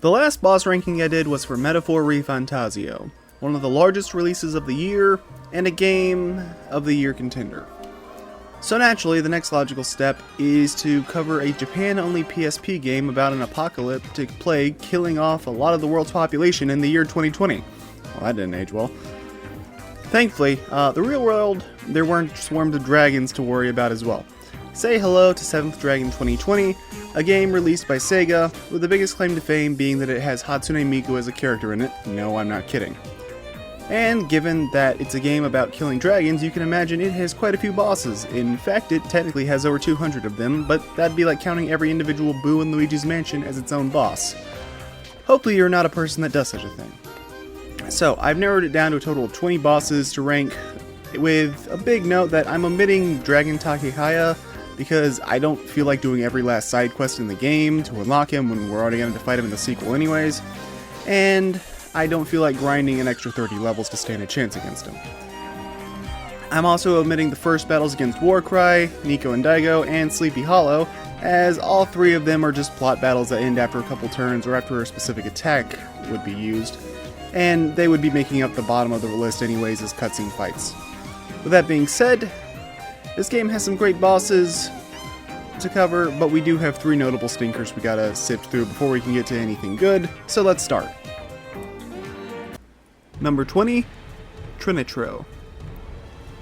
The last boss ranking I did was for Metaphor ReFantazio, one of the largest releases of the year, and a Game of the Year contender. So naturally, the next logical step is to cover a Japan-only PSP game about an apocalyptic plague killing off a lot of the world's population in the year 2020. Well, that didn't age well. Thankfully, the real world, there weren't swarms of dragons to worry about as well. Say hello to 7th Dragon 2020, a game released by Sega, with the biggest claim to fame being that it has Hatsune Miku as a character in it. No, I'm not kidding. And given that it's a game about killing dragons, you can imagine it has quite a few bosses. In fact, it technically has over 200 of them, but that'd be like counting every individual Boo in Luigi's Mansion as its own boss. Hopefully you're not a person that does such a thing. So, I've narrowed it down to a total of 20 bosses to rank, with a big note that I'm omitting Dragon Takehaya, because I don't feel like doing every last side quest in the game to unlock him when we're already going to fight him in the sequel anyways, and I don't feel like grinding an extra 30 levels to stand a chance against him. I'm also omitting the first battles against Warcry, Nico and Daigo, and Sleepy Hollow, as all three of them are just plot battles that end after a couple turns or after a specific attack would be used, and they would be making up the bottom of the list anyways as cutscene fights. With that being said, this game has some great bosses to cover, but we do have 3 notable stinkers we gotta sift through before we can get to anything good, so let's start. Number 20, Trinitro.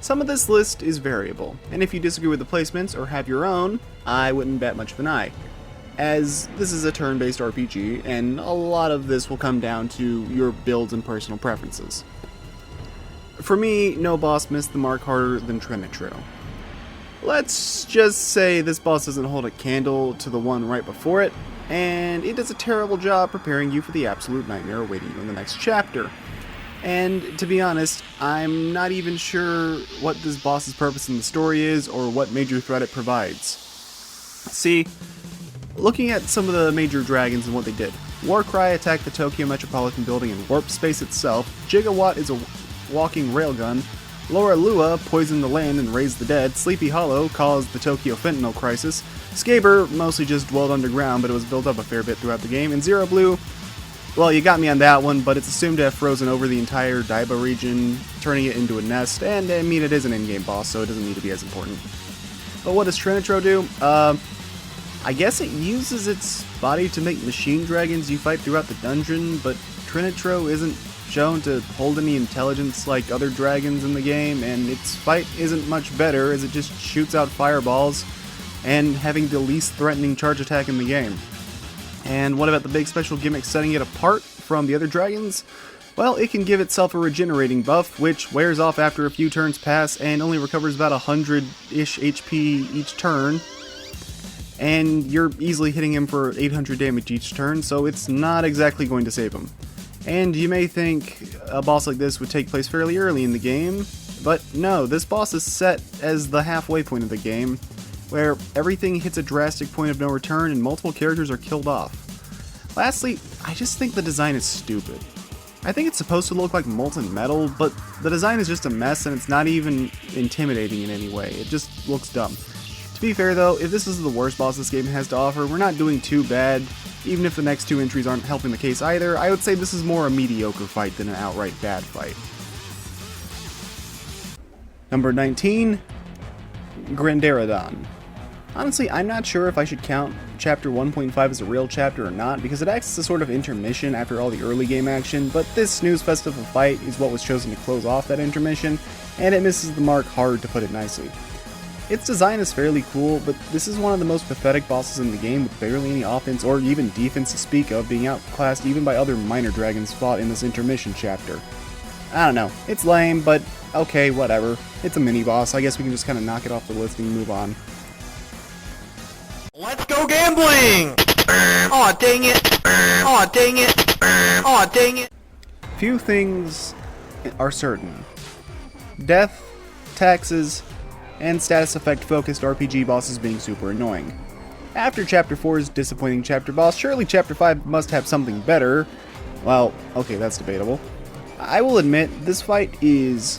Some of this list is variable, and if you disagree with the placements or have your own, I wouldn't bat much of an eye, as this is a turn-based RPG, and a lot of this will come down to your builds and personal preferences. For me, no boss missed the mark harder than Trinitro. Let's just say this boss doesn't hold a candle to the one right before it, and it does a terrible job preparing you for the absolute nightmare awaiting you in the next chapter. And to be honest, I'm not even sure what this boss's purpose in the story is or what major threat it provides. See, looking at some of the major dragons and what they did, Warcry attacked the Tokyo Metropolitan Building and warp space itself, Gigawatt is a walking railgun, Laura Lua poisoned the land and raised the dead, Sleepy Hollow caused the Tokyo fentanyl crisis, Skaber mostly just dwelled underground but it was built up a fair bit throughout the game, and Zero Blue, well, you got me on that one, but it's assumed to have frozen over the entire Daiba region, turning it into a nest, and I mean it is an in-game boss, so it doesn't need to be as important. But what does Trinitro do? I guess it uses its body to make machine dragons you fight throughout the dungeon, but Trinitro isn't shown to hold any intelligence like other dragons in the game, and its fight isn't much better as it just shoots out fireballs and having the least threatening charge attack in the game. And what about the big special gimmick setting it apart from the other dragons? Well, it can give itself a regenerating buff, which wears off after a few turns pass and only recovers about 100-ish HP each turn. And you're easily hitting him for 800 damage each turn, so it's not exactly going to save him. And you may think a boss like this would take place fairly early in the game, but no, this boss is set as the halfway point of the game, where everything hits a drastic point of no return and multiple characters are killed off. Lastly, I just think the design is stupid. I think it's supposed to look like molten metal, but the design is just a mess and it's not even intimidating in any way, it just looks dumb. To be fair though, if this is the worst boss this game has to offer, we're not doing too bad. Even if the next 2 entries aren't helping the case either, I would say this is more a mediocre fight than an outright bad fight. Number 19, Grandaradon. Honestly, I'm not sure if I should count Chapter 1.5 as a real chapter or not, because it acts as a sort of intermission after all the early game action, but this Snooze Festival fight is what was chosen to close off that intermission, and it misses the mark hard, to put it nicely. Its design is fairly cool, but this is one of the most pathetic bosses in the game with barely any offense or even defense to speak of, being outclassed even by other minor dragons fought in this intermission chapter. I don't know, it's lame, but okay, whatever. It's a mini-boss, I guess we can just kind of knock it off the list and move on. Let's go gambling! Aw, dang it! Aw, dang it! Aw, dang it! Few things are certain. Death, taxes, and status effect focused RPG bosses being super annoying. After Chapter 4's disappointing chapter boss, surely Chapter 5 must have something better. Well, okay, that's debatable. I will admit, this fight is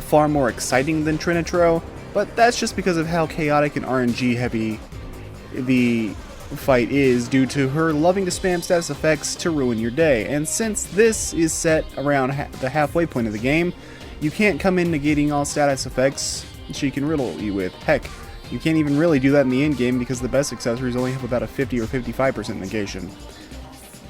far more exciting than Trinitro, but that's just because of how chaotic and RNG heavy the fight is due to her loving to spam status effects to ruin your day, and since this is set around the halfway point of the game, you can't come in negating all status effects she can riddle you with. Heck, you can't even really do that in the end game because the best accessories only have about a 50 or 55% negation.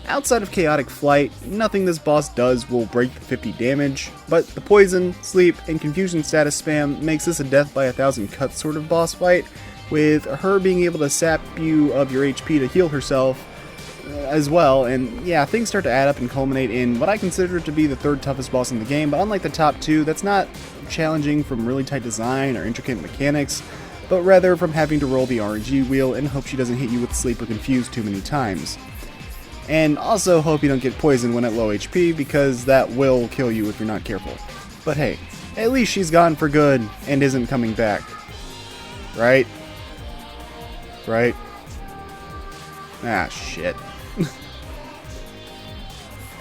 Outside of chaotic flight, nothing this boss does will break the 50 damage, but the poison, sleep, and confusion status spam makes this a death by 1,000 cuts sort of boss fight, with her being able to sap you of your HP to heal herself as well, and yeah, things start to add up and culminate in what I consider to be the third toughest boss in the game, but unlike the top two, that's not challenging from really tight design or intricate mechanics, but rather from having to roll the RNG wheel and hope she doesn't hit you with sleep or confuse too many times. And also hope you don't get poisoned when at low HP, because that will kill you if you're not careful. But hey, at least she's gone for good and isn't coming back. Right? Right? Ah, shit.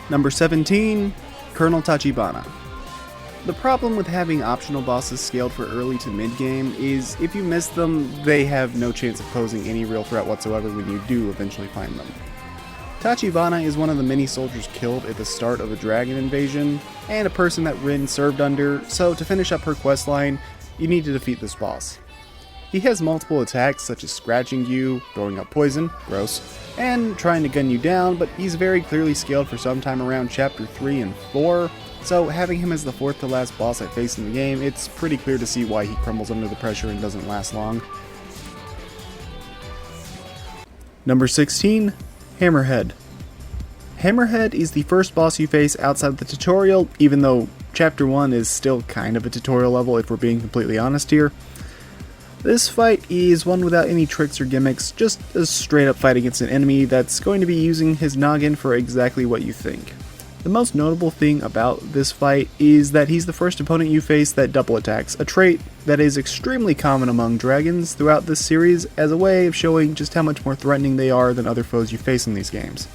Number 17, Colonel Tachibana. The problem with having optional bosses scaled for early to mid game is if you miss them, they have no chance of posing any real threat whatsoever when you do eventually find them. Tachibana is one of the many soldiers killed at the start of the dragon invasion, and a person that Rin served under, so to finish up her questline, you need to defeat this boss. He has multiple attacks such as scratching you, throwing up poison, gross, and trying to gun you down, but he's very clearly scaled for sometime around chapter 3 and 4, so having him as the fourth to last boss I face in the game, it's pretty clear to see why he crumbles under the pressure and doesn't last long. Number 16, Hammerhead. Hammerhead is the first boss you face outside of the tutorial, even though chapter 1 is still kind of a tutorial level if we're being completely honest here. This fight is one without any tricks or gimmicks, just a straight up fight against an enemy that's going to be using his noggin for exactly what you think. The most notable thing about this fight is that he's the first opponent you face that double attacks, a trait that is extremely common among dragons throughout this series as a way of showing just how much more threatening they are than other foes you face in these games.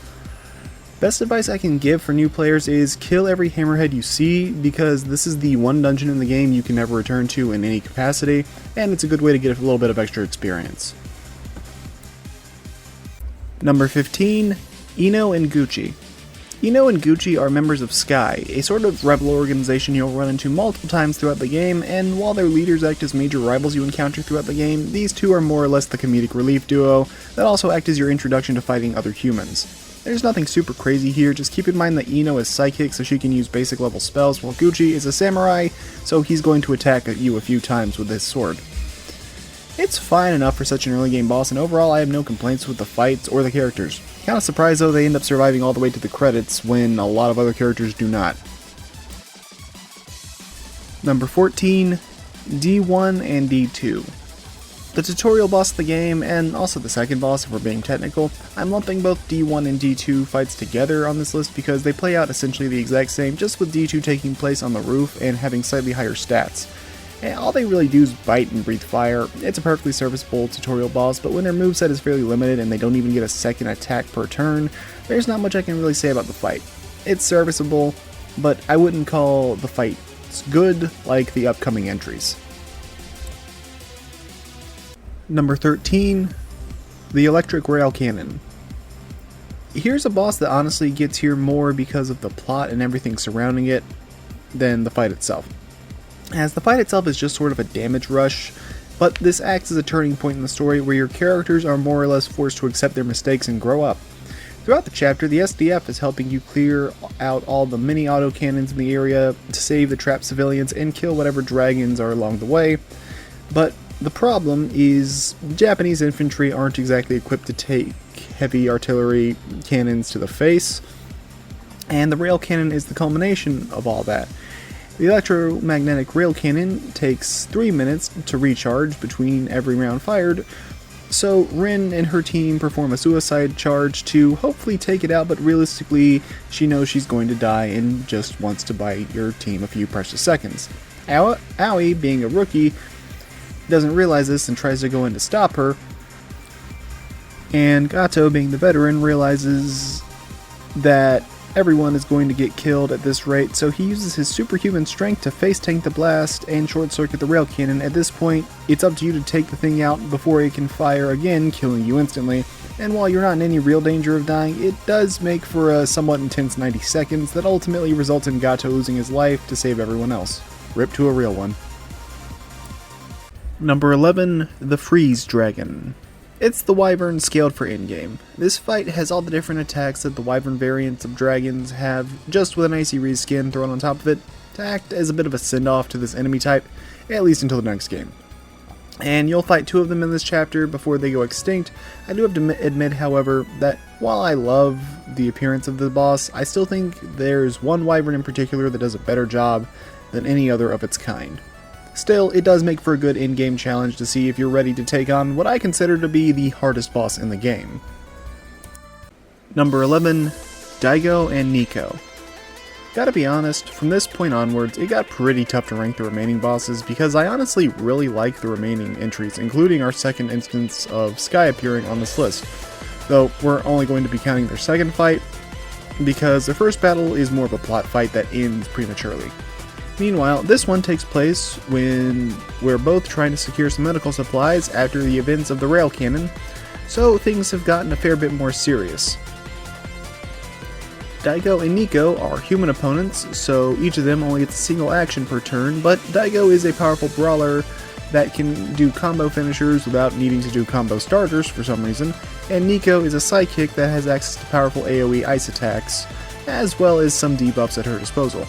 Best advice I can give for new players is kill every hammerhead you see, because this is the one dungeon in the game you can never return to in any capacity, and it's a good way to get a little bit of extra experience. Number 15, Ino and Gucci. Ino and Gucci are members of Sky, a sort of rebel organization you'll run into multiple times throughout the game, and while their leaders act as major rivals you encounter throughout the game, these two are more or less the comedic relief duo that also act as your introduction to fighting other humans. There's nothing super crazy here, just keep in mind that Ino is psychic so she can use basic level spells, while Gucci is a samurai, so he's going to attack at you a few times with his sword. It's fine enough for such an early game boss, and overall I have no complaints with the fights or the characters. Kinda surprised though they end up surviving all the way to the credits when a lot of other characters do not. Number 14, D1 and D2. The tutorial boss of the game, and also the second boss if we're being technical, I'm lumping both D1 and D2 fights together on this list because they play out essentially the exact same, just with D2 taking place on the roof and having slightly higher stats. And all they really do is bite and breathe fire. It's a perfectly serviceable tutorial boss, but when their moveset is fairly limited and they don't even get a second attack per turn, there's not much I can really say about the fight. It's serviceable, but I wouldn't call the fight good like the upcoming entries. Number 13, the Electric Rail Cannon. Here's a boss that honestly gets here more because of the plot and everything surrounding it than the fight itself, as the fight itself is just sort of a damage rush, but this acts as a turning point in the story where your characters are more or less forced to accept their mistakes and grow up. Throughout the chapter, the SDF is helping you clear out all the mini autocannons in the area to save the trapped civilians and kill whatever dragons are along the way, but the problem is Japanese infantry aren't exactly equipped to take heavy artillery cannons to the face, and the rail cannon is the culmination of all that. The electromagnetic rail cannon takes 3 minutes to recharge between every round fired, so Rin and her team perform a suicide charge to hopefully take it out, but realistically she knows she's going to die and just wants to buy your team a few precious seconds. Aoi, being a rookie, doesn't realize this and tries to go in to stop her, and Gato, being the veteran, realizes that Everyone is going to get killed at this rate, so he uses his superhuman strength to face tank the blast and short circuit the rail cannon. At this point, it's up to you to take the thing out before it can fire again, killing you instantly. And while you're not in any real danger of dying, it does make for a somewhat intense 90 seconds that ultimately results in Gato losing his life to save everyone else. Rip to a real one. Number 11, the Freeze Dragon. It's the Wyvern scaled for in-game. This fight has all the different attacks that the Wyvern variants of dragons have, just with an Icy reskin thrown on top of it, to act as a bit of a send-off to this enemy type, at least until the next game. And you'll fight 2 of them in this chapter before they go extinct. I do have to admit, however, that while I love the appearance of the boss, I still think there's one Wyvern in particular that does a better job than any other of its kind. Still, it does make for a good in-game challenge to see if you're ready to take on what I consider to be the hardest boss in the game. Number 11, Daigo and Nico. Gotta be honest, from this point onwards, it got pretty tough to rank the remaining bosses because I honestly really like the remaining entries, including our second instance of Sky appearing on this list. Though, we're only going to be counting their second fight, because their first battle is more of a plot fight that ends prematurely. Meanwhile, this one takes place when we're both trying to secure some medical supplies after the events of the rail cannon, so things have gotten a fair bit more serious. Daigo and Nico are human opponents, so each of them only gets a single action per turn, but Daigo is a powerful brawler that can do combo finishers without needing to do combo starters for some reason, and Nico is a psychic that has access to powerful AoE ice attacks, as well as some debuffs at her disposal.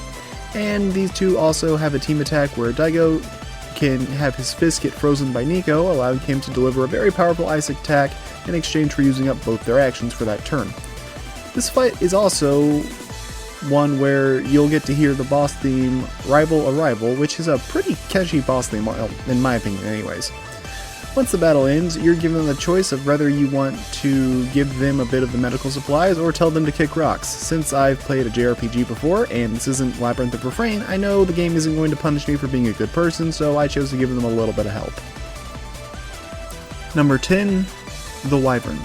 And these two also have a team attack where Daigo can have his fist get frozen by Nico, allowing him to deliver a very powerful ice attack in exchange for using up both their actions for that turn. This fight is also one where you'll get to hear the boss theme, Rival Arrival, which is a pretty catchy boss theme, in my opinion anyways. Once the battle ends, you're given the choice of whether you want to give them a bit of the medical supplies or tell them to kick rocks. Since I've played a JRPG before, and this isn't Labyrinth of Refrain, I know the game isn't going to punish me for being a good person, so I chose to give them a little bit of help. Number 10, The Wyvern.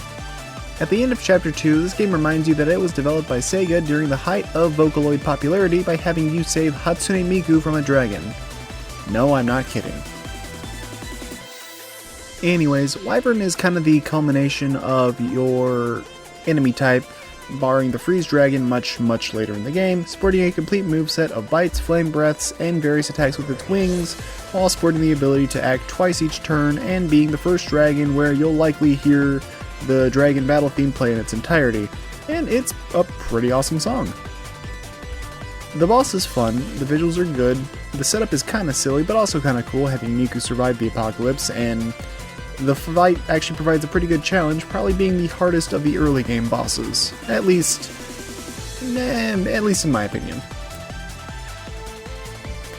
At the end of Chapter 2, this game reminds you that it was developed by Sega during the height of Vocaloid popularity by having you save Hatsune Miku from a dragon. No, I'm not kidding. Anyways, Wyvern is kind of the culmination of your enemy type, barring the Freeze Dragon much later in the game, sporting a complete moveset of bites, flame breaths, and various attacks with its wings, while sporting the ability to act twice each turn, and being the first dragon where you'll likely hear the dragon battle theme play in its entirety, and it's a pretty awesome song. The boss is fun, the visuals are good, the setup is kinda silly but also kinda cool having Miku survive the apocalypse, and the fight actually provides a pretty good challenge, probably being the hardest of the early game bosses. At least in my opinion.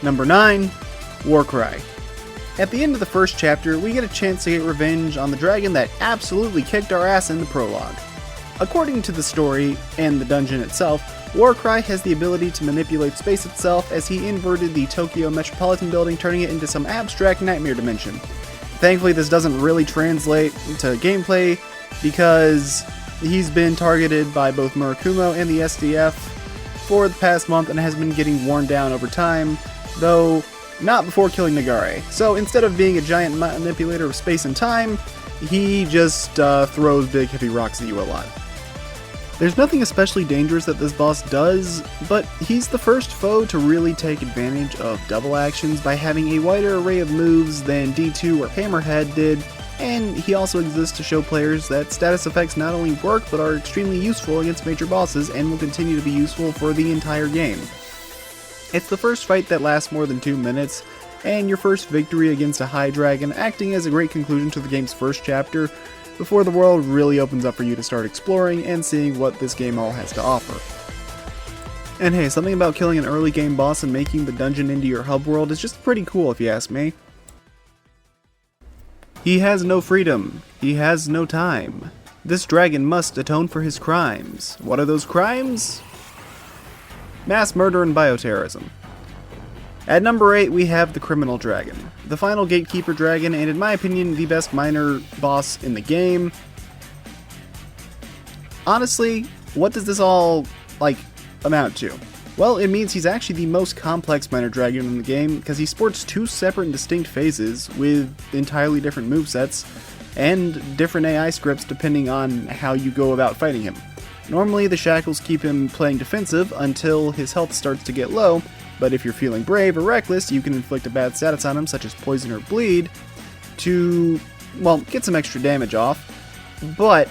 Number 9, Warcry. At the end of the first chapter, we get a chance to get revenge on the dragon that absolutely kicked our ass in the prologue. According to the story and the dungeon itself, Warcry has the ability to manipulate space itself as he inverted the Tokyo Metropolitan Building, turning it into some abstract nightmare dimension. Thankfully, this doesn't really translate to gameplay because he's been targeted by both Murakumo and the SDF for the past month and has been getting worn down over time, though not before killing Nagare. So instead of being a giant manipulator of space and time, he just throws big heavy rocks at you a lot. There's nothing especially dangerous that this boss does, but he's the first foe to really take advantage of double actions by having a wider array of moves than D2 or Hammerhead did, and he also exists to show players that status effects not only work but are extremely useful against major bosses and will continue to be useful for the entire game. It's the first fight that lasts more than 2 minutes, and your first victory against a high dragon, acting as a great conclusion to the game's first chapter, before the world really opens up for you to start exploring and seeing what this game all has to offer. And hey, something about killing an early game boss and making the dungeon into your hub world is just pretty cool if you ask me. He has no freedom. He has no time. This dragon must atone for his crimes. What are those crimes? Mass murder and bioterrorism. At number 8, we have the Criminal Dragon, the final Gatekeeper Dragon, and in my opinion, the best minor boss in the game. Honestly, what does this all, amount to? Well, it means he's actually the most complex minor dragon in the game, because he sports 2 separate and distinct phases with entirely different movesets and different AI scripts depending on how you go about fighting him. Normally, the shackles keep him playing defensive until his health starts to get low, but if you're feeling brave or reckless, you can inflict a bad status on him, such as poison or bleed, to, well, get some extra damage off. But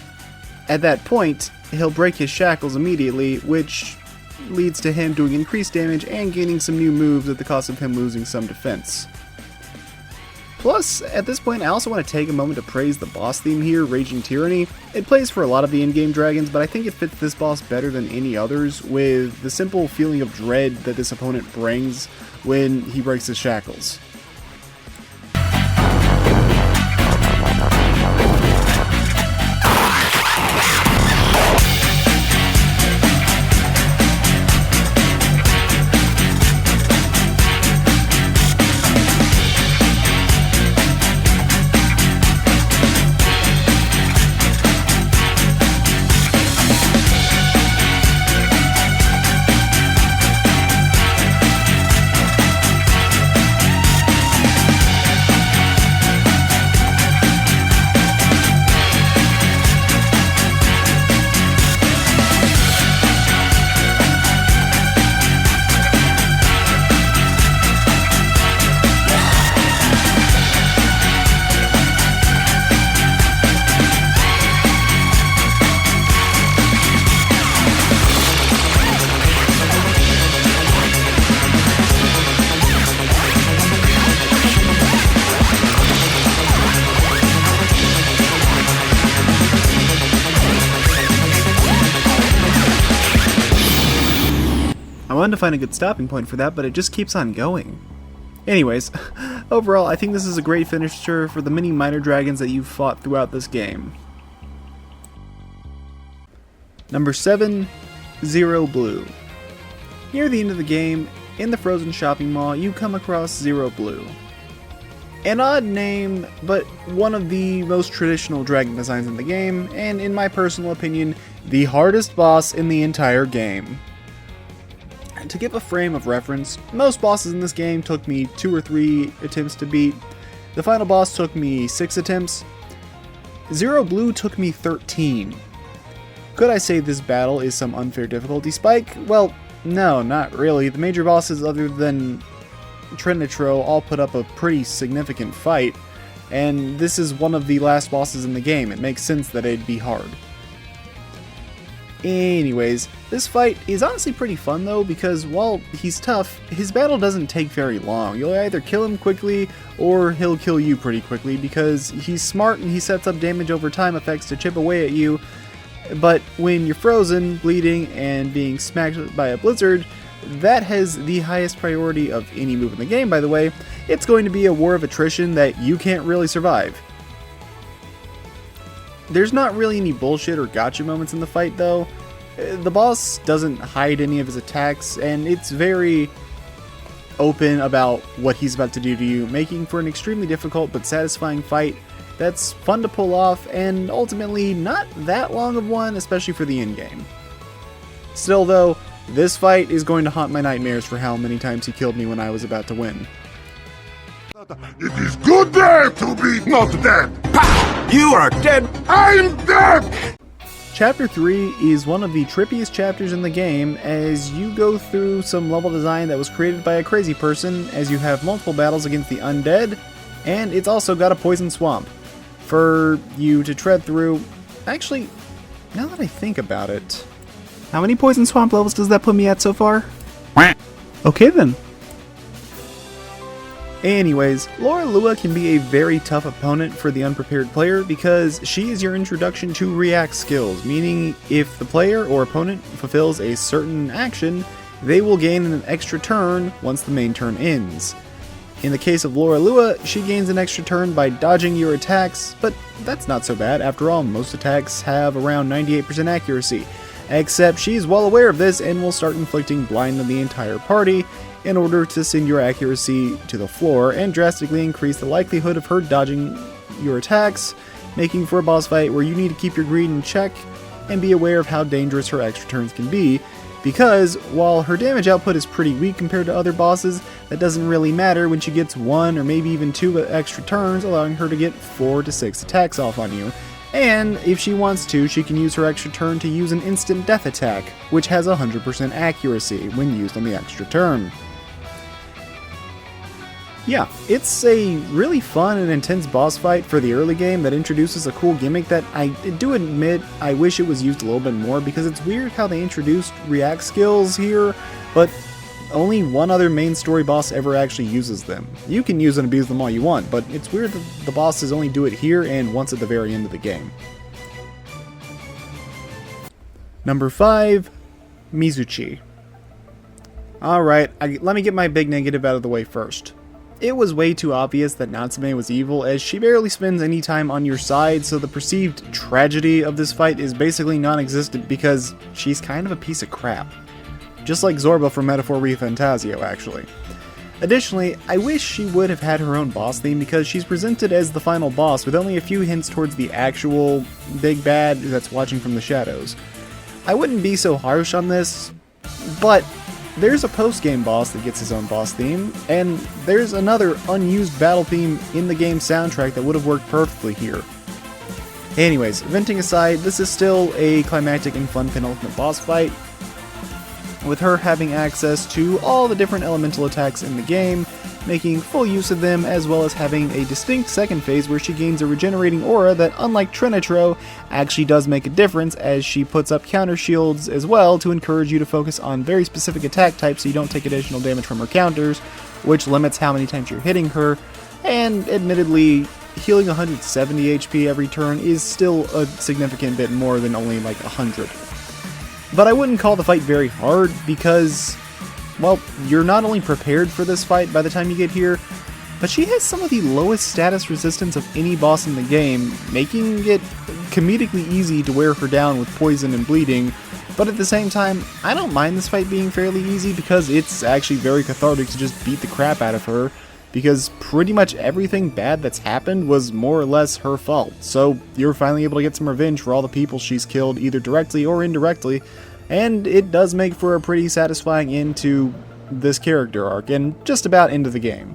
at that point, he'll break his shackles immediately, which leads to him doing increased damage and gaining some new moves at the cost of him losing some defense. Plus, at this point, I also want to take a moment to praise the boss theme here, Raging Tyranny. It plays for a lot of the in-game dragons, but I think it fits this boss better than any others, with the simple feeling of dread that this opponent brings when he breaks his shackles. I wanted to find a good stopping point for that, but it just keeps on going. Anyways, overall, I think this is a great finisher for the many minor dragons that you've fought throughout this game. Number 7, Zero Blue. Near the end of the game, in the Frozen Shopping Mall, you come across Zero Blue. An odd name, but one of the most traditional dragon designs in the game, and in my personal opinion, the hardest boss in the entire game. To give a frame of reference, most bosses in this game took me 2 or 3 attempts to beat. The final boss took me 6 attempts. Zero Blue took me 13. Could I say this battle is some unfair difficulty spike? Well, no, not really. The major bosses other than Trinitro all put up a pretty significant fight, and this is one of the last bosses in the game. It makes sense that it'd be hard. Anyways, this fight is honestly pretty fun though, because while he's tough, his battle doesn't take very long. You'll either kill him quickly, or he'll kill you pretty quickly, because he's smart and he sets up damage over time effects to chip away at you, but when you're frozen, bleeding, and being smacked by a blizzard, that has the highest priority of any move in the game, by the way. It's going to be a war of attrition that you can't really survive. There's not really any bullshit or gotcha moments in the fight though. The boss doesn't hide any of his attacks, and it's very open about what he's about to do to you, making for an extremely difficult but satisfying fight that's fun to pull off, and ultimately not that long of one, especially for the endgame. Still though, this fight is going to haunt my nightmares for how many times he killed me when I was about to win. It is good day to be not dead. Ha! You are dead. I'm dead. Chapter 3 is one of the trippiest chapters in the game, as you go through some level design that was created by a crazy person, as you have multiple battles against the undead, and it's also got a poison swamp for you to tread through. Actually, now that I think about it, how many poison swamp levels does that put me at so far? Okay then. Anyways, Laura Lua can be a very tough opponent for the unprepared player, because she is your introduction to react skills, meaning if the player or opponent fulfills a certain action, they will gain an extra turn once the main turn ends. In the case of Laura Lua, she gains an extra turn by dodging your attacks, but that's not so bad. After all, most attacks have around 98% accuracy, except she's well aware of this and will start inflicting blind on the entire party in order to send your accuracy to the floor and drastically increase the likelihood of her dodging your attacks, making for a boss fight where you need to keep your greed in check and be aware of how dangerous her extra turns can be, because while her damage output is pretty weak compared to other bosses, that doesn't really matter when she gets 1 or maybe even 2 extra turns, allowing her to get 4 to 6 attacks off on you. And if she wants to, she can use her extra turn to use an instant death attack, which has 100% accuracy when used on the extra turn. Yeah, it's a really fun and intense boss fight for the early game that introduces a cool gimmick that I do admit I wish it was used a little bit more, because it's weird how they introduced react skills here, but only one other main story boss ever actually uses them. You can use and abuse them all you want, but it's weird that the bosses only do it here and once at the very end of the game. Number 5, Mizuchi. Alright, let me get my big negative out of the way first. It was way too obvious that Natsume was evil, as she barely spends any time on your side, so the perceived tragedy of this fight is basically non-existent because she's kind of a piece of crap. Just like Zorba from Metaphor ReFantasio, actually. Additionally, I wish she would have had her own boss theme, because she's presented as the final boss with only a few hints towards the actual big bad that's watching from the shadows. I wouldn't be so harsh on this, but there's a post-game boss that gets his own boss theme, and there's another unused battle theme in the game soundtrack that would have worked perfectly here. Anyways, venting aside, this is still a climactic and fun penultimate boss fight, with her having access to all the different elemental attacks in the game, making full use of them, as well as having a distinct second phase where she gains a regenerating aura that, unlike Trinitro, actually does make a difference, as she puts up counter shields as well to encourage you to focus on very specific attack types so you don't take additional damage from her counters, which limits how many times you're hitting her, and admittedly, healing 170 HP every turn is still a significant bit more than only like 100. But I wouldn't call the fight very hard, because, well, you're not only prepared for this fight by the time you get here, but she has some of the lowest status resistance of any boss in the game, making it comedically easy to wear her down with poison and bleeding. But at the same time, I don't mind this fight being fairly easy, because it's actually very cathartic to just beat the crap out of her, because pretty much everything bad that's happened was more or less her fault. So you're finally able to get some revenge for all the people she's killed, either directly or indirectly, and it does make for a pretty satisfying end to this character arc, and just about into the game.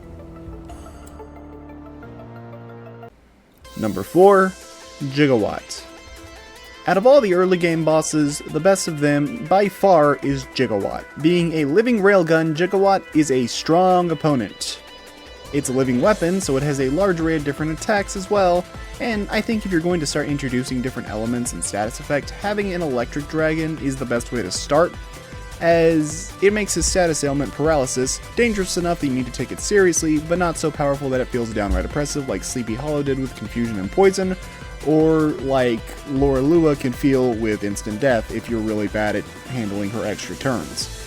Number 4, Gigawatt. Out of all the early game bosses, the best of them by far is Gigawatt. Being a living railgun, Gigawatt is a strong opponent. It's a living weapon, so it has a large array of different attacks as well, and I think if you're going to start introducing different elements and status effects, having an electric dragon is the best way to start, as it makes his status ailment Paralysis dangerous enough that you need to take it seriously, but not so powerful that it feels downright oppressive like Sleepy Hollow did with Confusion and Poison, or like Laura Lua can feel with Instant Death if you're really bad at handling her extra turns.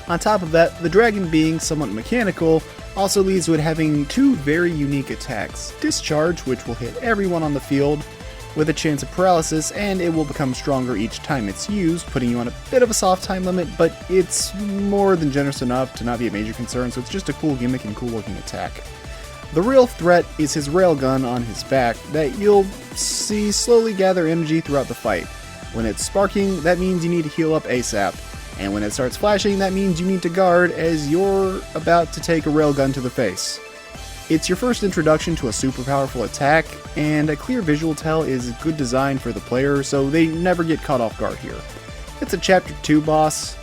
On top of that, the dragon being somewhat mechanical also leads to it having 2 very unique attacks. Discharge, which will hit everyone on the field with a chance of paralysis, and it will become stronger each time it's used, putting you on a bit of a soft time limit, but it's more than generous enough to not be a major concern, so it's just a cool gimmick and cool looking attack. The real threat is his railgun on his back that you'll see slowly gather energy throughout the fight. When it's sparking, that means you need to heal up ASAP. And when it starts flashing, that means you need to guard, as you're about to take a railgun to the face. It's your first introduction to a super powerful attack, and a clear visual tell is good design for the player, so they never get caught off guard here. It's a Chapter 2 boss,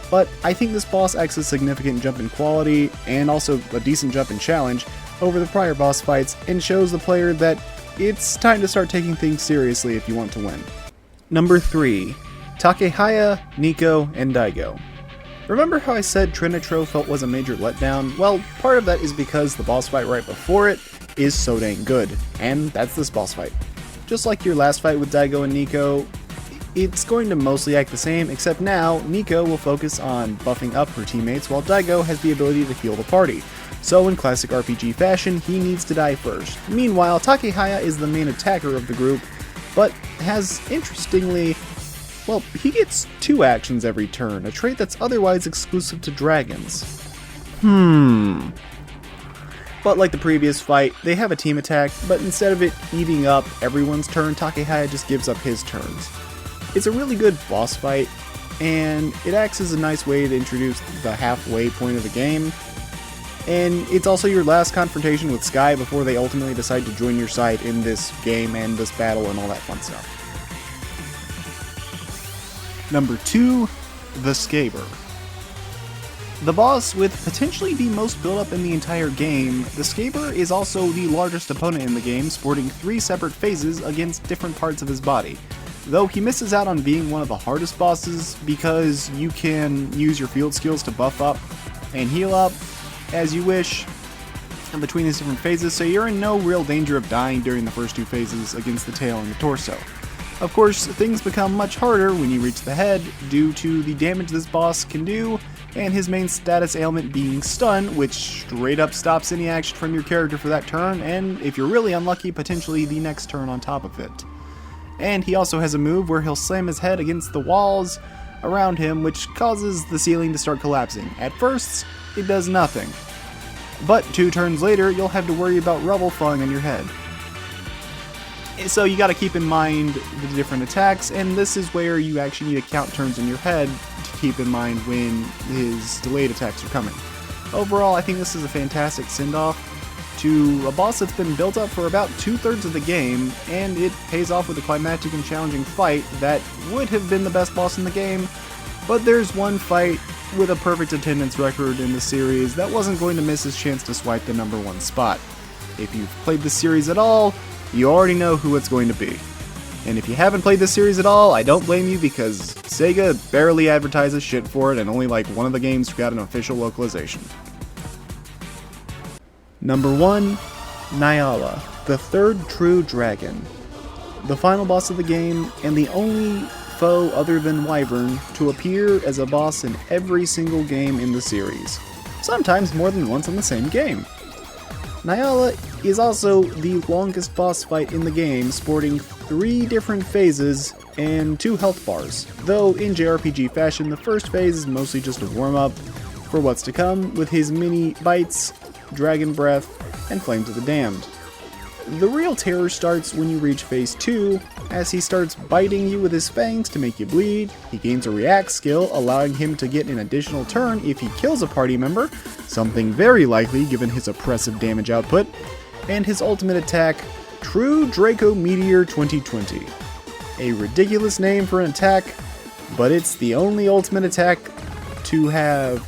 but I think this boss acts a significant jump in quality, and also a decent jump in challenge, over the prior boss fights, and shows the player that it's time to start taking things seriously if you want to win. Number 3. Takehaya, Nico, and Daigo. Remember how I said Trinitro felt was a major letdown? Well, part of that is because the boss fight right before it is so dang good, and that's this boss fight. Just like your last fight with Daigo and Nico, it's going to mostly act the same, except now Nico will focus on buffing up her teammates while Daigo has the ability to heal the party. So in classic RPG fashion, he needs to die first. Meanwhile, Takehaya is the main attacker of the group, but has, interestingly, well, he gets 2 actions every turn, a trait that's otherwise exclusive to dragons. But like the previous fight, they have a team attack, but instead of it eating up everyone's turn, Takehaya just gives up his turns. It's a really good boss fight, and it acts as a nice way to introduce the halfway point of the game. And it's also your last confrontation with Sky before they ultimately decide to join your side in this game and this battle and all that fun stuff. Number 2, the Scaber. The boss with potentially the most build-up in the entire game, the Scaber is also the largest opponent in the game, sporting 3 separate phases against different parts of his body. Though he misses out on being one of the hardest bosses because you can use your field skills to buff up and heal up as you wish in between these different phases, so you're in no real danger of dying during the first 2 phases against the tail and the torso. Of course, things become much harder when you reach the head due to the damage this boss can do, and his main status ailment being stun, which straight up stops any action from your character for that turn, and if you're really unlucky, potentially the next turn on top of it. And he also has a move where he'll slam his head against the walls around him, which causes the ceiling to start collapsing. At first, it does nothing, but 2 turns later, you'll have to worry about rubble falling on your head. So you gotta keep in mind the different attacks, and this is where you actually need to count turns in your head to keep in mind when his delayed attacks are coming. Overall, I think this is a fantastic send-off to a boss that's been built up for about 2/3 of the game, and it pays off with a climactic and challenging fight that would have been the best boss in the game, but there's one fight with a perfect attendance record in the series that wasn't going to miss his chance to swipe the number 1 spot. If you've played this series at all, you already know who it's going to be. And if you haven't played this series at all, I don't blame you because Sega barely advertises shit for it and only like one of the games got an official localization. Number 1, Nyala, the 3rd true dragon. The final boss of the game, and the only foe other than Wyvern to appear as a boss in every single game in the series. Sometimes more than once in the same game. Nyala is also the longest boss fight in the game, sporting 3 different phases and 2 health bars, though in JRPG fashion the first phase is mostly just a warm-up for what's to come with his mini bites, dragon breath, and flames of the damned. The real terror starts when you reach phase 2, as he starts biting you with his fangs to make you bleed. He gains a react skill, allowing him to get an additional turn if he kills a party member, something very likely given his oppressive damage output, and his ultimate attack, True Draco Meteor 2020. A ridiculous name for an attack, but it's the only ultimate attack to have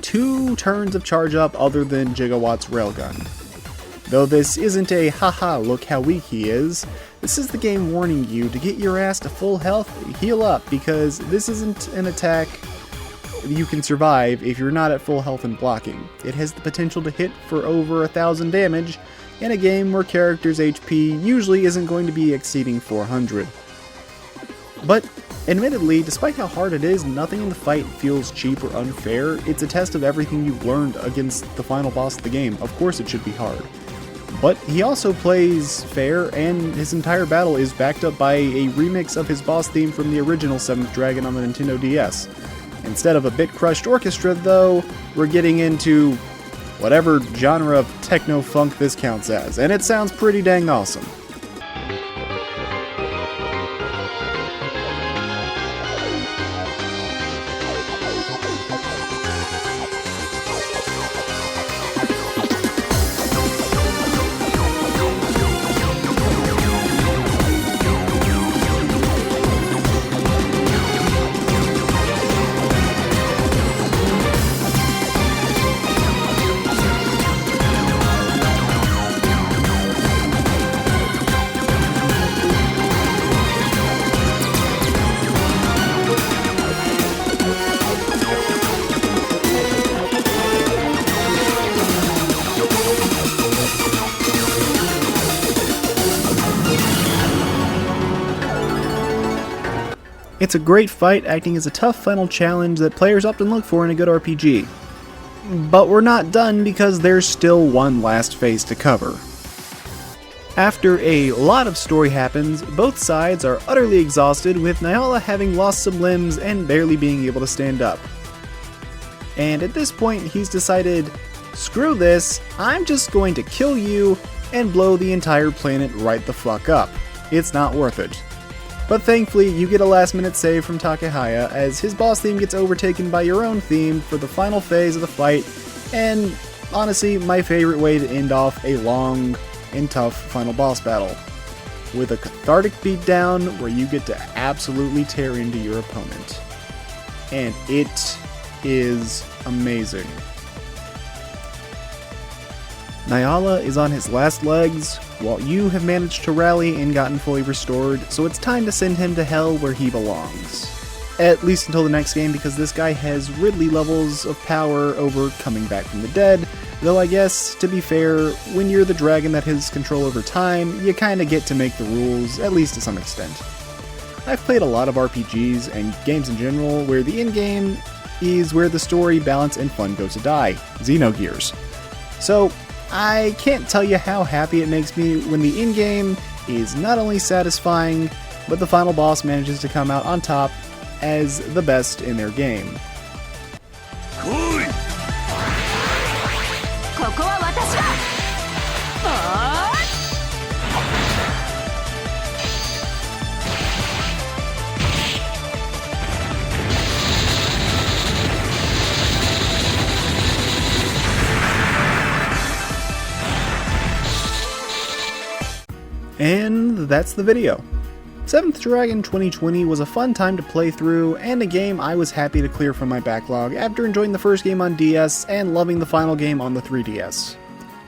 2 turns of charge up other than Gigawatt's railgun. Though this isn't a haha look how weak he is, this is the game warning you to get your ass to full health, heal up, because this isn't an attack you can survive if you're not at full health and blocking. It has the potential to hit for over 1,000 damage in a game where characters' HP usually isn't going to be exceeding 400. But admittedly, despite how hard it is, nothing in the fight feels cheap or unfair. It's a test of everything you've learned against the final boss of the game. Of course it should be hard. But he also plays fair, and his entire battle is backed up by a remix of his boss theme from the original 7th Dragon on the Nintendo DS. Instead of a bit-crushed orchestra, though, we're getting into whatever genre of techno-funk this counts as, and it sounds pretty dang awesome. It's a great fight, acting as a tough final challenge that players often look for in a good RPG. But we're not done because there's still one last phase to cover. After a lot of story happens, both sides are utterly exhausted, with Nyala having lost some limbs and barely being able to stand up. And at this point he's decided, screw this, I'm just going to kill you and blow the entire planet right the fuck up. It's not worth it. But thankfully, you get a last-minute save from Takehaya, as his boss theme gets overtaken by your own theme for the final phase of the fight, and honestly, my favorite way to end off a long and tough final boss battle, with a cathartic beatdown where you get to absolutely tear into your opponent. And it is amazing. Nyala is on his last legs, while you have managed to rally and gotten fully restored, so it's time to send him to hell where he belongs. At least until the next game, because this guy has Ridley levels of power over coming back from the dead, though I guess, to be fair, when you're the dragon that has control over time, you kinda get to make the rules, at least to some extent. I've played a lot of RPGs and games in general where the endgame is where the story, balance, and fun go to die, Xenogears. So, I can't tell you how happy it makes me when the endgame is not only satisfying, but the final boss manages to come out on top as the best in their game. And that's the video. 7th Dragon 2020 was a fun time to play through, and a game I was happy to clear from my backlog after enjoying the first game on DS and loving the final game on the 3DS.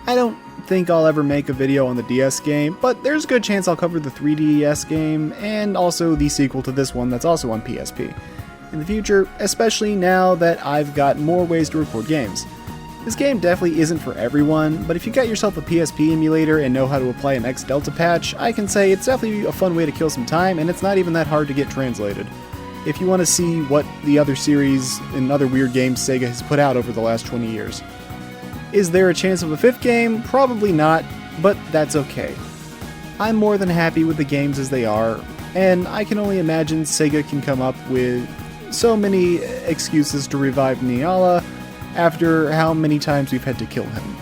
I don't think I'll ever make a video on the DS game, but there's a good chance I'll cover the 3DS game, and also the sequel to this one that's also on PSP, in the future, especially now that I've got more ways to record games. This game definitely isn't for everyone, but if you got yourself a PSP emulator and know how to apply an Xdelta patch, I can say it's definitely a fun way to kill some time, and it's not even that hard to get translated. If you want to see what the other series and other weird games Sega has put out over the last 20 years. Is there a chance of a 5th game? Probably not, but that's okay. I'm more than happy with the games as they are, and I can only imagine Sega can come up with so many excuses to revive Nyala after how many times we've had to kill him.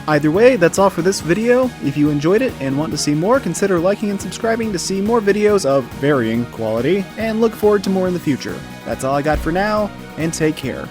Either way, that's all for this video. If you enjoyed it and want to see more, consider liking and subscribing to see more videos of varying quality, and look forward to more in the future. That's all I got for now, and take care.